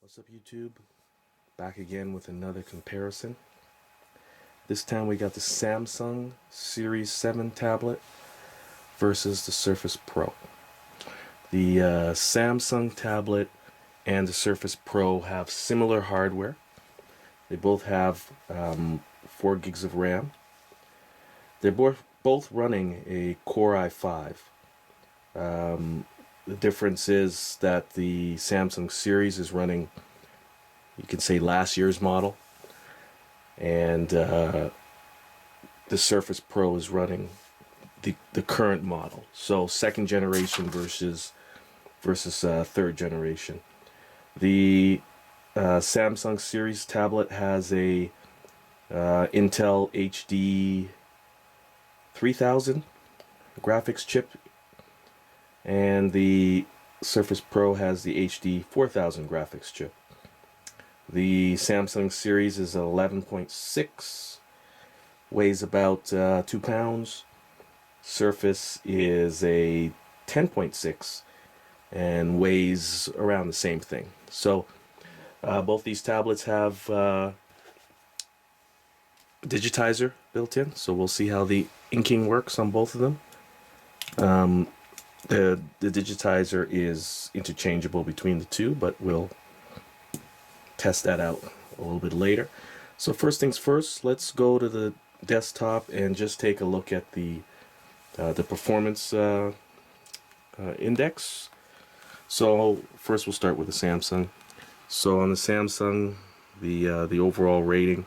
What's up, YouTube? Back again with another comparison. This time we got the Samsung Series 7 tablet versus the Surface Pro. The Samsung tablet and the Surface Pro have similar hardware. They both have 4 gigs of RAM. They're both running a Core i5. The difference is that the Samsung Series is running, you can say, last year's model, and the Surface Pro is running the current model. So second generation versus third generation. The Samsung Series tablet has a Intel HD 3000 graphics chip, and the Surface Pro has the HD 4000 graphics chip. The Samsung Series is 11.6, weighs about 2 pounds. Surface is a 10.6 and weighs around the same thing. So both these tablets have digitizer built in, so we'll see how the inking works on both of them. The digitizer is interchangeable between the two, but we'll test that out a little bit later. So first things first, let's go to the desktop and just take a look at the performance index. So first we'll start with the Samsung. So on the Samsung, the overall rating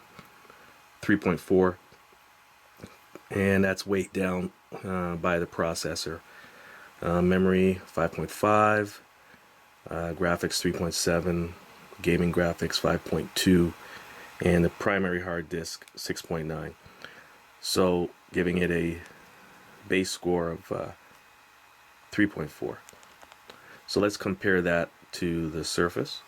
3.4, and that's weighted down by the processor. Memory 5.5, graphics 3.7, gaming graphics 5.2, and the primary hard disk 6.9. So giving it a base score of 3.4. So let's compare that to the Surface.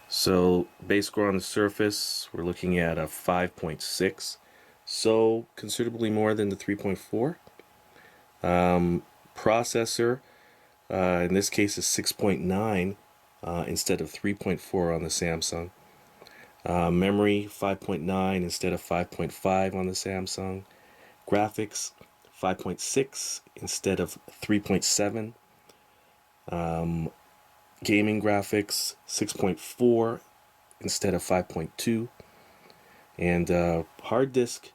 So base score on the Surface, we're looking at a 5.6. So considerably more than the 3.4. Processor, in this case, is 6.9 instead of 3.4 on the Samsung. Memory 5.9 instead of 5.5 on the Samsung. Graphics 5.6 instead of 3.7. Gaming graphics 6.4 instead of 5.2. And hard disk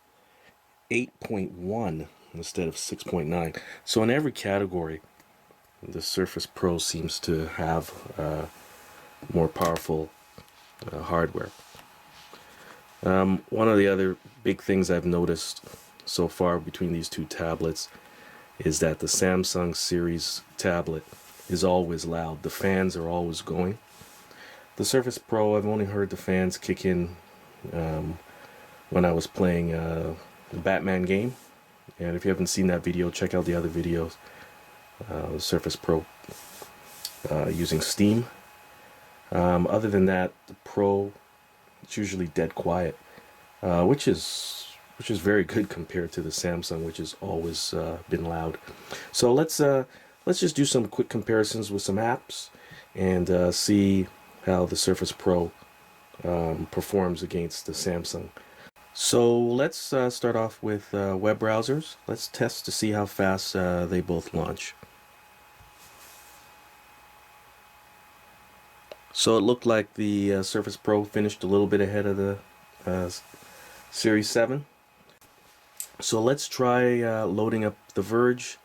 8.1 instead of 6.9. So in every category, the Surface Pro seems to have more powerful hardware. One of the other big things I've noticed so far between these two tablets is that the Samsung Series tablet is always loud. The fans are always going. The Surface Pro, I've only heard the fans kick in when I was playing the Batman game. And if you haven't seen that video, check out the other videos. The Surface Pro using Steam. Other than that, the Pro, it's usually dead quiet, which is very good compared to the Samsung, which has always been loud. So let's just do some quick comparisons with some apps and see how the Surface Pro performs against the Samsung. So let's start off with web browsers. Let's test to see how fast they both launch. So it looked like the Surface Pro finished a little bit ahead of the Series 7. So let's try loading up The Verge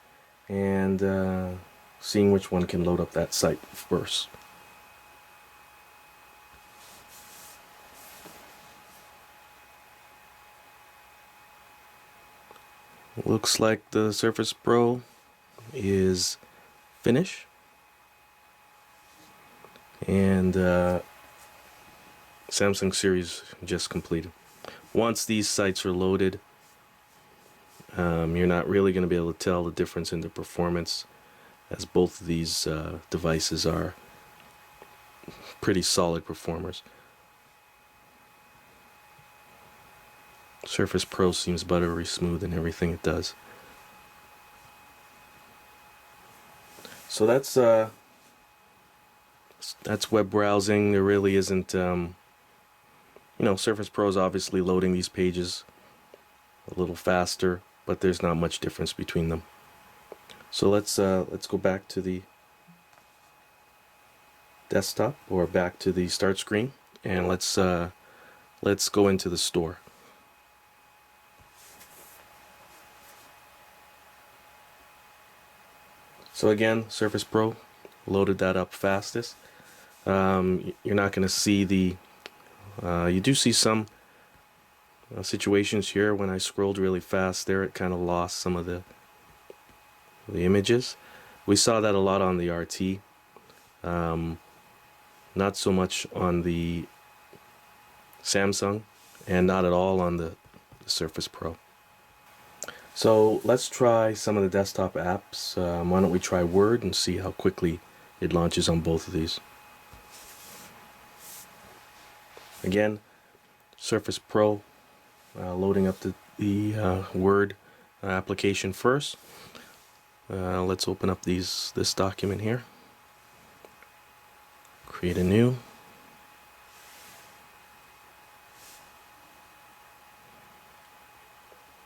and seeing which one can load up that site first. Looks like the Surface Pro is finished, and Samsung Series just completed. Once these sites are loaded, you're not really going to be able to tell the difference in the performance, as both of these devices are pretty solid performers. Surface Pro seems buttery smooth in everything it does. So that's web browsing. There really isn't, Surface Pro is obviously loading these pages a little faster, but there's not much difference between them. So let's go back to the desktop or back to the start screen, and let's go into the store. So again, Surface Pro loaded that up fastest. You're not going to see the you do see some situations here. When I scrolled really fast there, it kind of lost some of the images. We saw that a lot on the RT, not so much on the Samsung, and not at all on the Surface Pro. So let's try some of the desktop apps. Why don't we try Word and see how quickly it launches on both of these. Again, Surface Pro loading up the Word application first. Let's open up this document here. Create a new.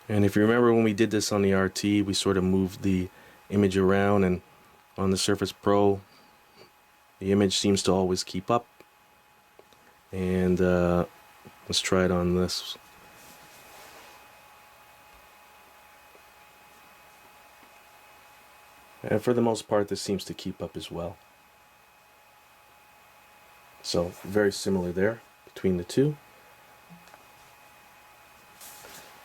And if you remember when we did this on the RT, we sort of moved the image around, and on the Surface Pro, the image seems to always keep up. And let's try it on this. And for the most part, this seems to keep up as well. So very similar there between the two.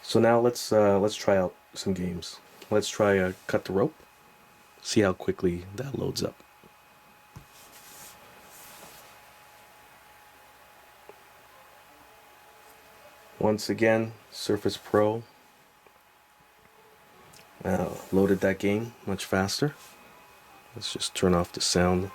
So now let's try out some games. Let's try Cut the Rope. See how quickly that loads up. Once again, Surface Pro loaded that game much faster. Let's just turn off the sound.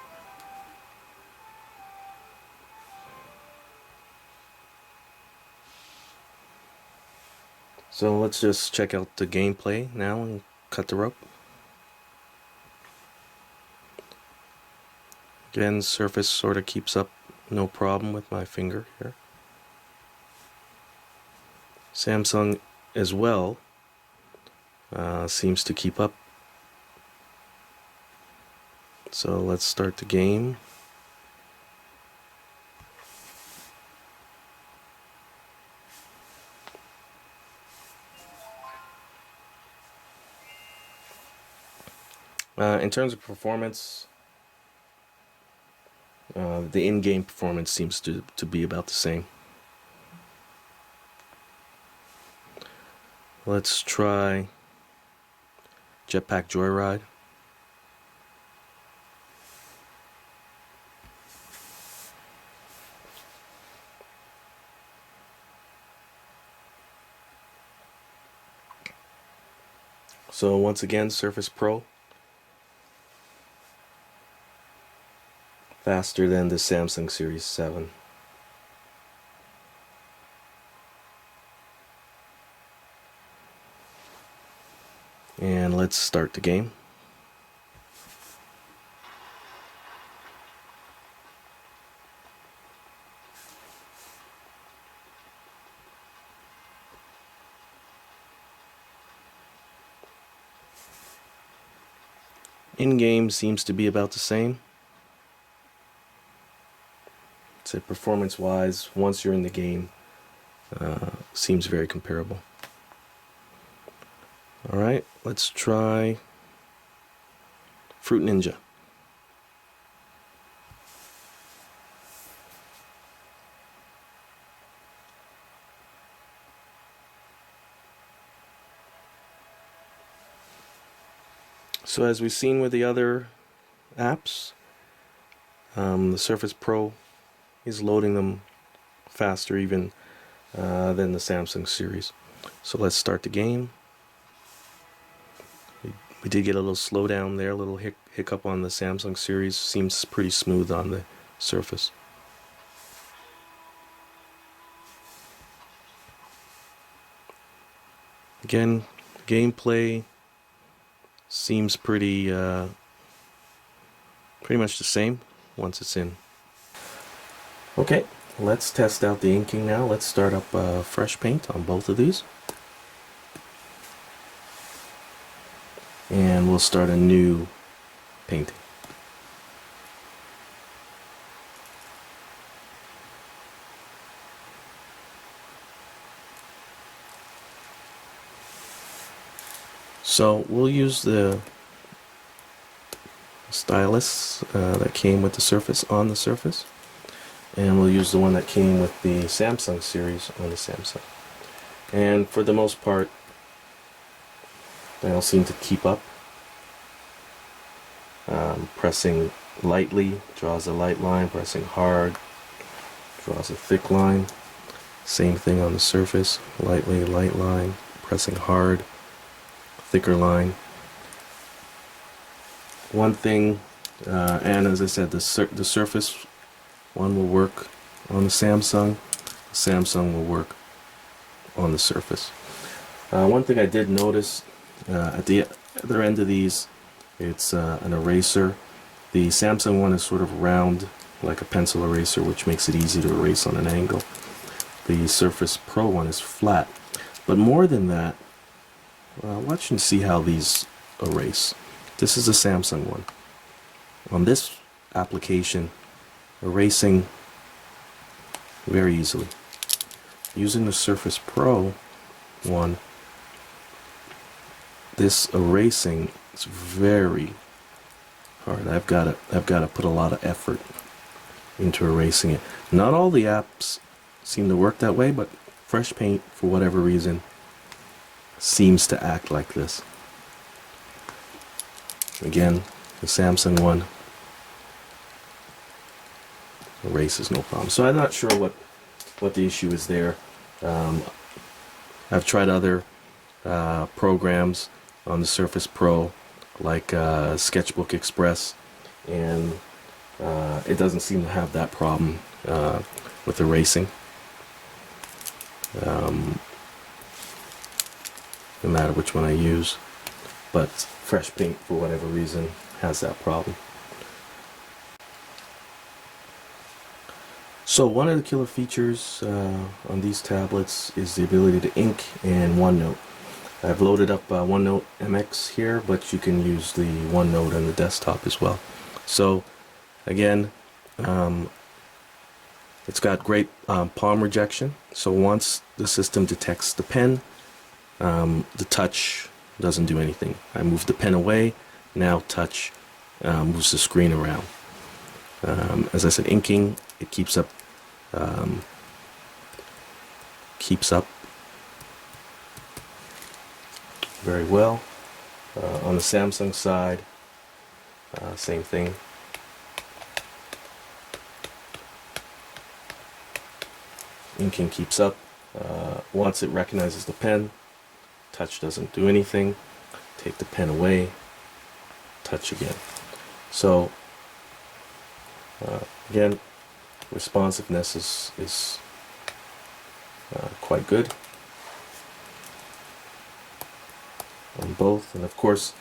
So let's just check out the gameplay now and Cut the Rope. Again, Surface sort of keeps up no problem with my finger here. Samsung as well seems to keep up. So let's start the game. In terms of performance, the in-game performance seems to be about the same. Let's try Jetpack Joyride. So once again, Surface Pro faster than the Samsung Series 7. And let's start the game. In-game seems to be about the same. So performance-wise, once you're in the game, seems very comparable. Alright, let's try Fruit Ninja. So as we've seen with the other apps, the Surface Pro is loading them faster even than the Samsung series. So let's start the game. We did get a little slowdown there, a little hiccup on the Samsung series. Seems pretty smooth on the Surface. Again, gameplay seems pretty pretty much the same once it's in. Okay, let's test out the inking now. Let's start up fresh paint on both of these. And we'll start a new painting. So we'll use the stylus that came with the surface on the surface, and we'll use the one that came with the Samsung series on the Samsung. And for the most part, they all seem to keep up. Pressing lightly draws a light line, pressing hard draws a thick line. Same thing on the surface, lightly, light line, pressing hard, thicker line. One thing, and as I said, the surface one will work on the Samsung will work on the surface. One thing I did notice at the other end of these, it's an eraser. The Samsung one is sort of round, like a pencil eraser, which makes it easy to erase on an angle. The Surface Pro one is flat. But more than that, watch and see how these erase. This is a Samsung one. On this application, erasing very easily. Using the Surface Pro one, this erasing is very hard. I've got to put a lot of effort into erasing it. Not all the apps seem to work that way, but Fresh Paint, for whatever reason, seems to act like this. Again, the Samsung one erases no problem. So I'm not sure what the issue is there. I've tried other programs on the Surface Pro, like Sketchbook Express, and it doesn't seem to have that problem with erasing. No matter which one I use, but Fresh Paint, for whatever reason, has that problem. So one of the killer features on these tablets is the ability to ink in OneNote. I've loaded up OneNote MX here, but you can use the OneNote on the desktop as well. So again, it's got great palm rejection. So once the system detects the pen, the touch doesn't do anything. I move the pen away, now touch moves the screen around. As I said, inking, it keeps up very well. On the Samsung side, same thing. Inking keeps up. Once it recognizes the pen, touch doesn't do anything. Take the pen away, touch again. So again, responsiveness is quite good on both. And of course,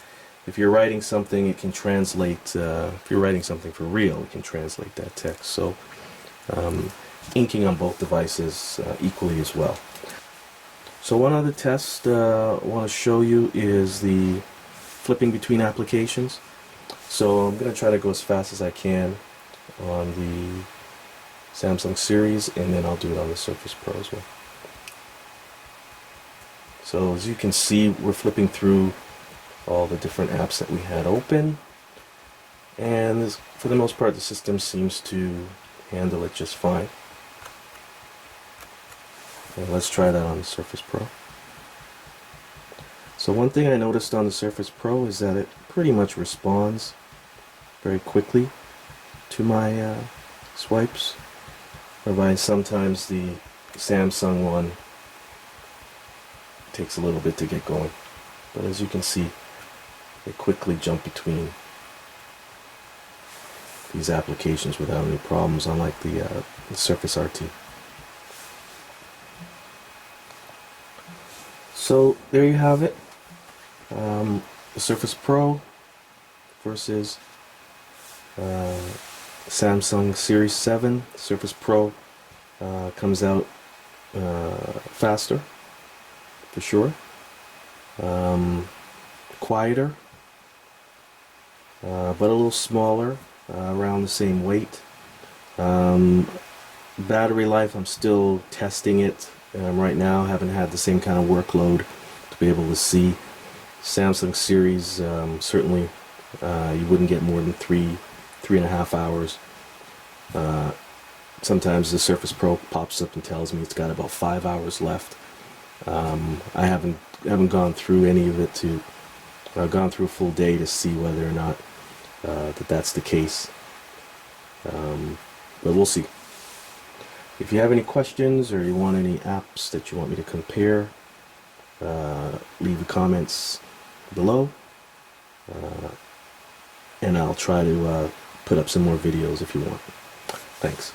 if you're writing something, it can translate. If you're writing something for real, it can translate that text. So inking on both devices equally as well. So one other test I want to show you is the flipping between applications. So I'm going to try to go as fast as I can on the Samsung series, and then I'll do it on the Surface Pro as well. So as you can see, we're flipping through all the different apps that we had open, and for the most part the system seems to handle it just fine. And let's try that on the Surface Pro. So one thing I noticed on the Surface Pro is that it pretty much responds very quickly to my swipes, whereby sometimes the Samsung one takes a little bit to get going. But as you can see, they quickly jump between these applications without any problems, unlike the Surface RT. So there you have it. The Surface Pro versus Samsung Series 7 Surface Pro comes out faster, for sure. Quieter, but a little smaller, around the same weight. Battery life, I'm still testing it right now. Haven't had the same kind of workload to be able to see. Samsung Series, certainly you wouldn't get more than 3.5 hours. Sometimes the Surface Pro pops up and tells me it's got about 5 hours left. I haven't gone through any of it to gone through a full day to see whether or not that's the case. But we'll see. If you have any questions or you want any apps that you want me to compare, leave the comments below, and I'll try to put up some more videos if you want. Thanks.